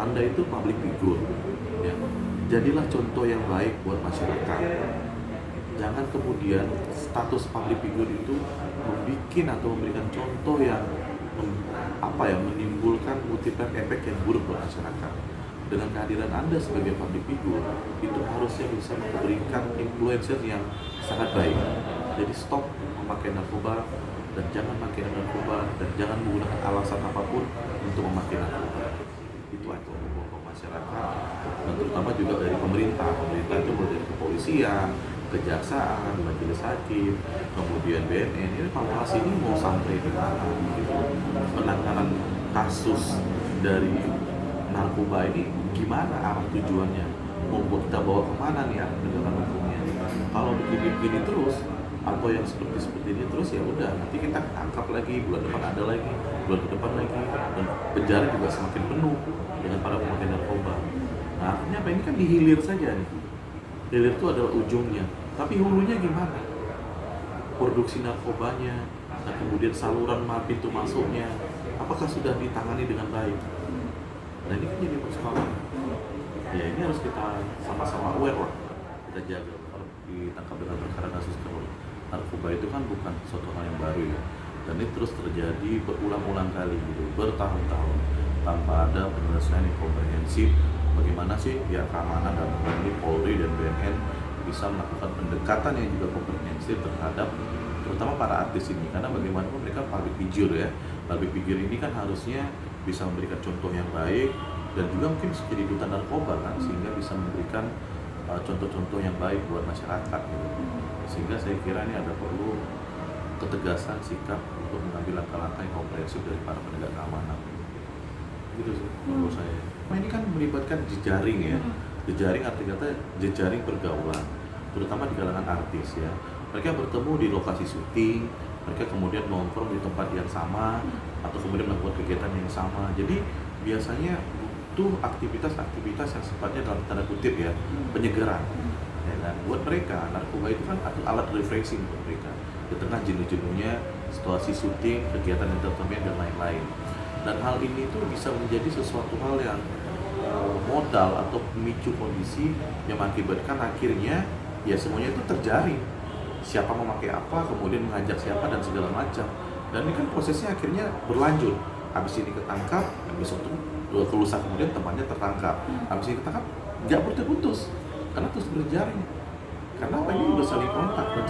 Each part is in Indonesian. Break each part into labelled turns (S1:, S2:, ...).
S1: Anda itu public figure, ya. Jadilah contoh yang baik buat masyarakat. Jangan kemudian status public figure itu membuat atau memberikan contoh yang menimbulkan multiplier efek yang buruk buat masyarakat. Dengan kehadiran Anda sebagai public figure, itu harusnya bisa memberikan influencer yang sangat baik. Jadi stop memakai narkoba, dan jangan memakai narkoba, dan jangan menggunakan alasan apapun untuk memakai narkoba. Itu aja untuk masyarakat, dan terutama juga dari pemerintah. Pemerintah itu mulai dari kepolisian, kejaksaan, majelis hakim, kemudian BNN. Ini evaluasi ini mau sampai di mana gitu. Penanganan kasus dari narkoba ini gimana arah tujuannya? Mau kita bawa kemana nih penegakan hukumnya? Kalau begini-begini terus, atau yang seperti ini terus, ya udah nanti kita tangkap lagi, bulan depan ada lagi, bulan depan lagi, dan penjara juga semakin penuh dengan para pemakai narkoba. Nah, artinya apa, ini kan dihilir saja nih. Hilir itu adalah ujungnya, tapi hulunya gimana? Produksi narkobanya, dan kemudian saluran pintu masuknya, apakah sudah ditangani dengan baik? Nah, ini kan jadi persoalan. Ya, ini harus kita sama-sama aware lah, kita jaga. Kalau ditangkap dengan perkara kasus narkoba itu kan bukan suatu hal yang baru ya, dan ini terus terjadi berulang-ulang kali gitu, bertahun-tahun tanpa ada penyelesaian yang komprehensif. Bagaimana sih pihak keamanan dan TNI, Polri dan BNN bisa melakukan pendekatan yang juga komprehensif terhadap terutama para artis ini, karena bagaimanapun mereka public figure ya. Public figure ini kan harusnya bisa memberikan contoh yang baik, dan juga mungkin jadi duta narkoba kan, sehingga bisa memberikan contoh-contoh yang baik buat masyarakat gitu. Sehingga saya kira ini ada perlu ketegasan sikap untuk mengambil langkah-langkah yang komprehensif dari para penegak keamanan. Gitu sih menurut saya. Nah, ini kan melibatkan jejaring ya. Jejaring artinya jejaring pergaulan, terutama di kalangan artis ya. Mereka bertemu di lokasi syuting, mereka kemudian nongkrong di tempat yang sama, atau kemudian melakukan kegiatan yang sama. Jadi biasanya butuh aktivitas-aktivitas yang sifatnya dalam tanda kutip ya, penyegaran. Ya, dan buat mereka narkoba itu kan alat refreshing untuk mereka di tengah jenuh-jenuhnya situasi syuting, kegiatan entertainment dan lain-lain. Dan hal ini tuh bisa menjadi sesuatu hal yang modal atau memicu kondisi yang mengakibatkan akhirnya ya semuanya itu terjaring. Siapa memakai apa, kemudian mengajak siapa dan segala macam. Dan ini kan prosesnya akhirnya berlanjut. Habis ini ketangkap, besok tuh lusa kemudian temannya tertangkap. Habis ini ketangkap, nggak putus-putus karena terus berjaring. Karena apa, ini udah saling kontak dan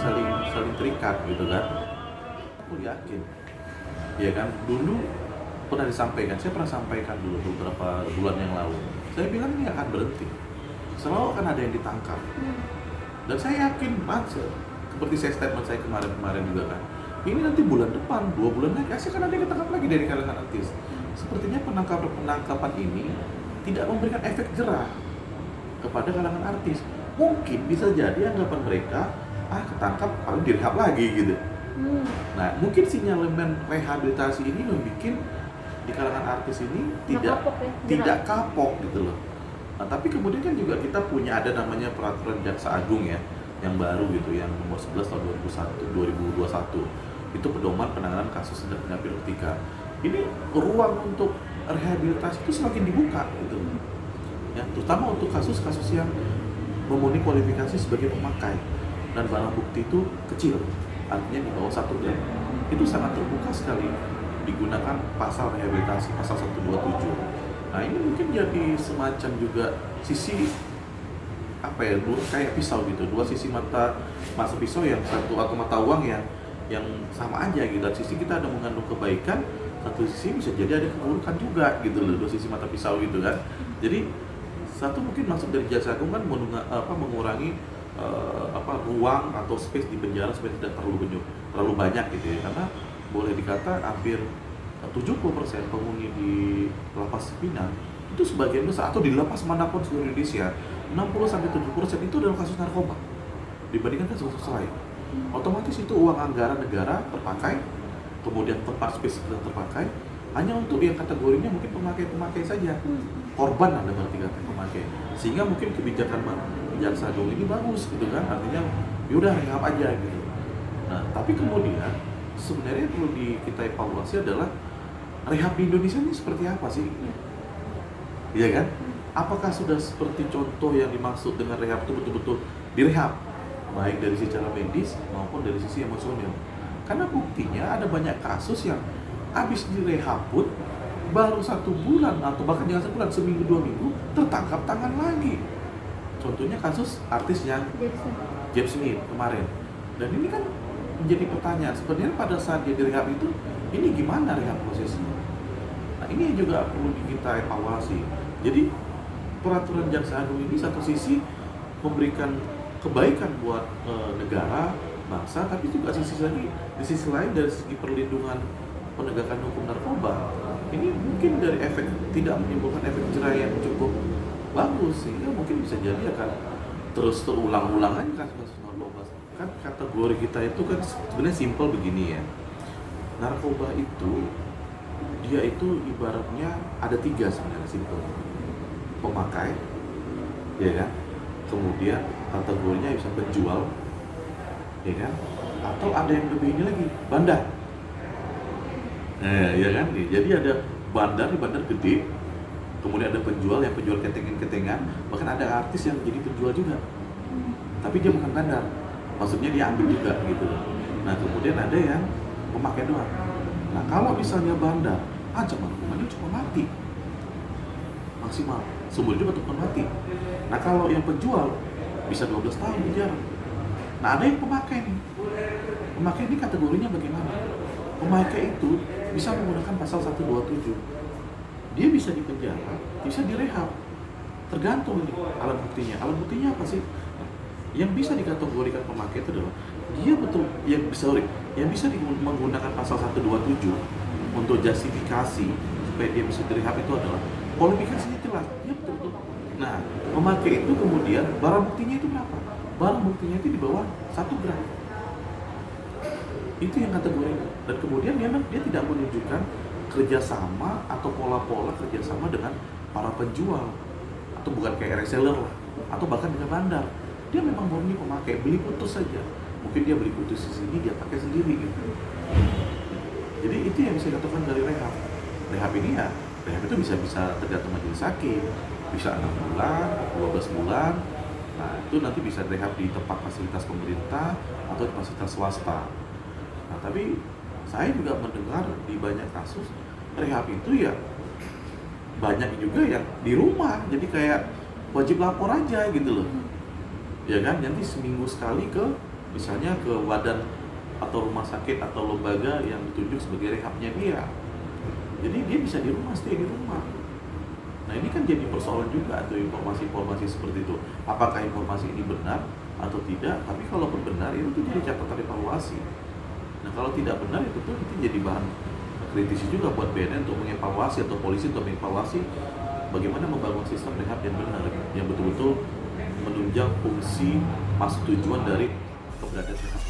S1: saling terikat gitu kan. Aku yakin, ya kan, dulu pernah disampaikan, saya pernah sampaikan dulu beberapa bulan yang lalu. Saya bilang ini akan berhenti, selalu akan ada yang ditangkap. Dan saya yakin banget, seperti saya statement saya kemarin juga kan, ini nanti bulan depan, 2 bulan lagi, pasti akan ada yang ditangkap lagi dari kalangan artis. Sepertinya penangkapan ini tidak memberikan efek jerah kepada kalangan artis. Mungkin bisa jadi anggapan mereka, ketangkap paling direhab lagi gitu. Nah, mungkin sinyalemen rehabilitasi ini membuat di kalangan artis ini tidak kapok gitu loh. Nah, tapi kemudian kan juga kita punya ada namanya peraturan Jaksa Agung ya, yang baru gitu, yang nomor 11 tahun 2021. Itu pedoman penanganan kasus tindak pidana narkotika. Ini ruang untuk rehabilitasi itu semakin dibuka gitu. Ya, terutama untuk kasus-kasus yang memenuhi kualifikasi sebagai pemakai dan barang bukti itu kecil, artinya di bawah 1 gram. Itu sangat terbuka sekali digunakan pasal rehabilitasi, pasal 127. Nah, ini mungkin jadi semacam juga sisi kayak pisau gitu, dua sisi mata pisau, yang satu atau mata uang yang sama aja gitu. Sisi kita ada mengandung kebaikan, satu sisi bisa jadi ada keburukan juga gitu loh, dua sisi mata pisau gitu kan. Jadi satu mungkin maksud dari Jaksa Agung kan mengurangi ruang atau space di penjara supaya tidak terlalu banyak gitu ya, karena boleh dikata hampir 70% penghuni di lapas Pinang itu sebagian besar, atau di lapas manapun seluruh Indonesia, 60-70% itu adalah kasus narkoba dibandingkan kasus lain. Otomatis itu uang anggaran negara terpakai, kemudian tempat space terpakai hanya untuk yang kategorinya mungkin pemakai saja, korban ada berarti kata pemakai, sehingga mungkin kebijakan Jaksa Agung ini bagus gitu kan, artinya yaudah rehab aja gitu. Nah, tapi kemudian sebenarnya perlu kita evaluasi adalah rehab di Indonesia ini seperti apa sih? Iya kan? Apakah sudah seperti contoh yang dimaksud dengan rehab itu betul-betul direhab, baik dari secara medis maupun dari sisi emosional? Karena buktinya ada banyak kasus yang habis direhab pun baru 1 bulan atau bahkan jangan 1 bulan, seminggu 2 minggu tertangkap tangan lagi. Contohnya kasus artis yang James Smith kemarin. Dan ini kan menjadi pertanyaan, sebenarnya pada saat dia direhab itu, ini gimana rehab prosesnya? Nah, ini juga perlu kita evaluasi. Jadi peraturan Jaksa Agung ini satu sisi memberikan kebaikan buat negara, bangsa, tapi juga di sisi lain dari segi perlindungan penegakan hukum narkoba, ini mungkin dari efek tidak menimbulkan efek jerah yang cukup bagus, sehingga mungkin bisa jadi akan terus terulang-ulang aja kasus narkoba. Kan kategori kita itu kan sebenarnya simpel begini ya, narkoba itu dia itu ibaratnya ada 3 sebenarnya simpel. Pemakai, ya kan? Kemudian kategorinya bisa penjual, ya kan? Atau ada yang lebih ini lagi, bandar. Ya kan? Jadi ada bandar di bandar gede, kemudian ada penjual yang penjual ketengan-ketengan, bahkan ada artis yang jadi penjual juga. Tapi dia bukan bandar, maksudnya dia ambil juga gitu. Nah kemudian ada yang pemakai doang. Nah kalau misalnya bandar, ancaman hukumannya cuma mati maksimal, seumur hidup atau mati. Nah kalau yang penjual bisa 12 tahun penjara. Nah ada yang pemakai nih. Pemakai ini kategorinya bagaimana? Pemakai itu bisa menggunakan pasal 127. Dia bisa dipenjara, bisa direhab. Tergantung ini alat buktinya. Alat buktinya apa sih? Nah, yang bisa dikategorikan pemakai itu adalah dia betul yang bisa menggunakan pasal 127 untuk justifikasi supaya dia bisa direhab itu adalah kualifikasinya jelas, dia betul-betul. Nah, memakai itu kemudian barang buktinya itu berapa? Barang buktinya itu di bawah 1 gram. Itu yang kategorinya. Dan kemudian dia tidak menunjukkan kerjasama atau pola-pola kerjasama dengan para penjual, atau bukan kayak reseller lah, atau bahkan dengan bandar. Dia memang murni pemakai, beli putus saja. Mungkin dia beli putus di sini, dia pakai sendiri gitu. Jadi itu yang bisa dikatakan dari rehab. Rehab ini ya, rehab itu bisa tergantung majelis hakim, bisa 6 bulan, 12 bulan. Nah itu nanti bisa rehab di tempat fasilitas pemerintah atau di fasilitas swasta. Nah tapi saya juga mendengar di banyak kasus rehab itu ya banyak juga yang di rumah, jadi kayak wajib lapor aja gitu loh. Ya kan, nanti seminggu sekali ke misalnya ke wadah atau rumah sakit atau lembaga yang ditunjuk sebagai rehabnya dia. Jadi dia bisa di rumah, stay di rumah. Nah ini kan jadi persoalan juga tuh informasi-informasi seperti itu. Apakah informasi ini benar atau tidak? Tapi kalau benar itu tuh jadi catatan evaluasi. Nah kalau tidak benar itu tuh jadi bahan kritisi juga buat BNN untuk mengevaluasi atau polisi untuk mengevaluasi bagaimana membangun sistem rehab yang benar, yang betul-betul menunjang fungsi maksud tujuan dari keberadaan rehab.